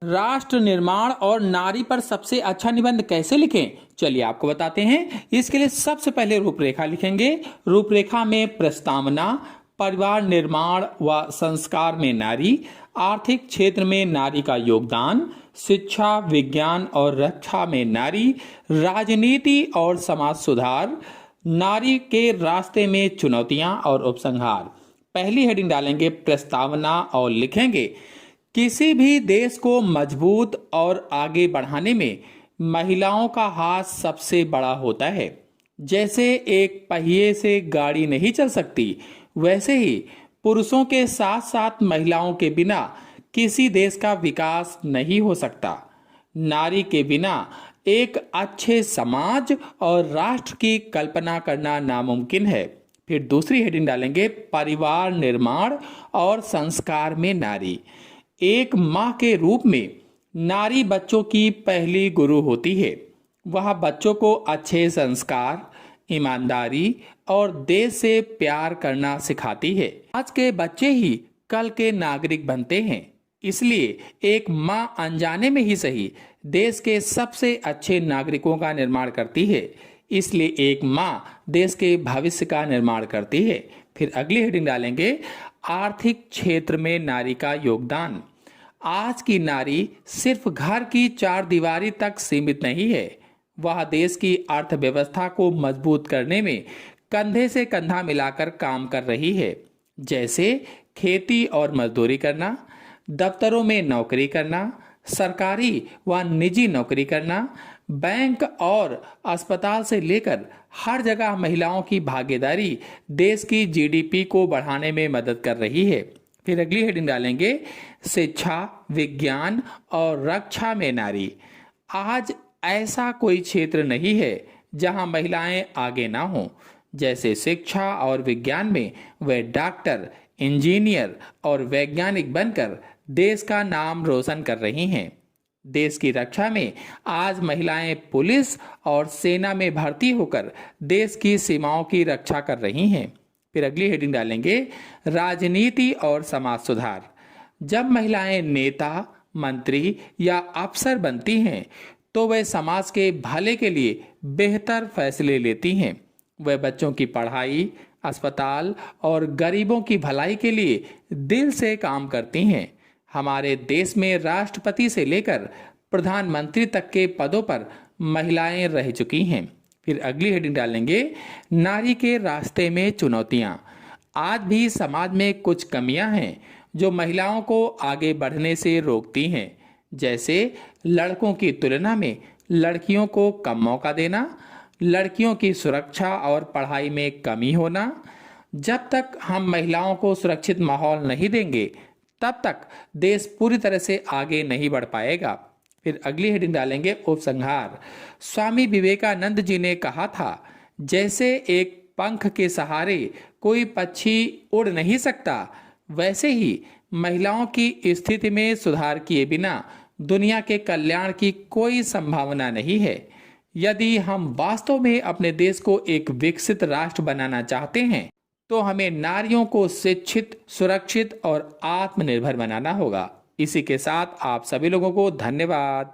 राष्ट्र निर्माण और नारी पर सबसे अच्छा निबंध कैसे लिखें, चलिए आपको बताते हैं। इसके लिए सबसे पहले रूपरेखा लिखेंगे। रूपरेखा में प्रस्तावना, परिवार निर्माण व संस्कार में नारी, आर्थिक क्षेत्र में नारी का योगदान, शिक्षा, विज्ञान और रक्षा में नारी, राजनीति और समाज सुधार, नारी के रास्ते में चुनौतियां और उपसंहार। पहली हेडिंग डालेंगे प्रस्तावना और लिखेंगे, किसी भी देश को मजबूत और आगे बढ़ाने में महिलाओं का हाथ सबसे बड़ा होता है। जैसे एक पहिए से गाड़ी नहीं चल सकती, वैसे ही पुरुषों के साथ साथ महिलाओं के बिना किसी देश का विकास नहीं हो सकता। नारी के बिना एक अच्छे समाज और राष्ट्र की कल्पना करना नामुमकिन है। फिर दूसरी हेडिंग डालेंगे परिवार निर्माण और संस्कार में नारी। एक माँ के रूप में नारी बच्चों की पहली गुरु होती है। वह बच्चों को अच्छे संस्कार, ईमानदारी और देश से प्यार करना सिखाती है। आज के बच्चे ही कल के नागरिक बनते हैं, इसलिए एक माँ अनजाने में ही सही देश के सबसे अच्छे नागरिकों का निर्माण करती है। इसलिए एक माँ देश के भविष्य का निर्माण करती है। फिर अगली हेडिंग डालेंगे आर्थिक क्षेत्र में नारी का योगदान। आज की नारी सिर्फ घर की चार दीवारी तक सीमित नहीं है, वह देश की अर्थव्यवस्था को मजबूत करने में कंधे से कंधा मिलाकर काम कर रही है। जैसे खेती और मजदूरी करना, दफ्तरों में नौकरी करना, सरकारी व निजी नौकरी करना, बैंक और अस्पताल से लेकर हर जगह महिलाओं की भागीदारी देश की जीडीपी को बढ़ाने में मदद कर रही है। फिर अगली हेडिंग डालेंगे शिक्षा, विज्ञान और रक्षा में नारी। आज ऐसा कोई क्षेत्र नहीं है जहां महिलाएं आगे ना हों। जैसे शिक्षा और विज्ञान में वे डॉक्टर, इंजीनियर और वैज्ञानिक बनकर देश का नाम रोशन कर रही हैं। देश की रक्षा में आज महिलाएं पुलिस और सेना में भर्ती होकर देश की सीमाओं की रक्षा कर रही हैं। फिर अगली हेडिंग डालेंगे राजनीति और समाज सुधार। जब महिलाएं नेता, मंत्री या अफसर बनती हैं, तो वे समाज के भले के लिए बेहतर फैसले लेती हैं। वे बच्चों की पढ़ाई, अस्पताल और गरीबों की भलाई के लिए दिल से काम करती हैं। हमारे देश में राष्ट्रपति से लेकर प्रधानमंत्री तक के पदों पर महिलाएं रह चुकी हैं। फिर अगली हेडिंग डालेंगे नारी के रास्ते में चुनौतियां। आज भी समाज में कुछ कमियां हैं जो महिलाओं को आगे बढ़ने से रोकती हैं। जैसे लड़कों की तुलना में लड़कियों को कम मौका देना, लड़कियों की सुरक्षा और पढ़ाई में कमी होना। जब तक हम महिलाओं को सुरक्षित माहौल नहीं देंगे, तब तक देश पूरी तरह से आगे नहीं बढ़ पाएगा। फिर अगली हेडिंग डालेंगे उपसंहार। स्वामी विवेकानंद जी ने कहा था, जैसे एक पंख के सहारे कोई पक्षी उड़ नहीं सकता, वैसे ही महिलाओं की स्थिति में सुधार किए बिना दुनिया के कल्याण की कोई संभावना नहीं है। यदि हम वास्तव में अपने देश को एक विकसित राष्ट्र बनाना चाहते हैं, तो हमें नारियों को शिक्षित, सुरक्षित और आत्मनिर्भर बनाना होगा। इसी के साथ आप सभी लोगों को धन्यवाद।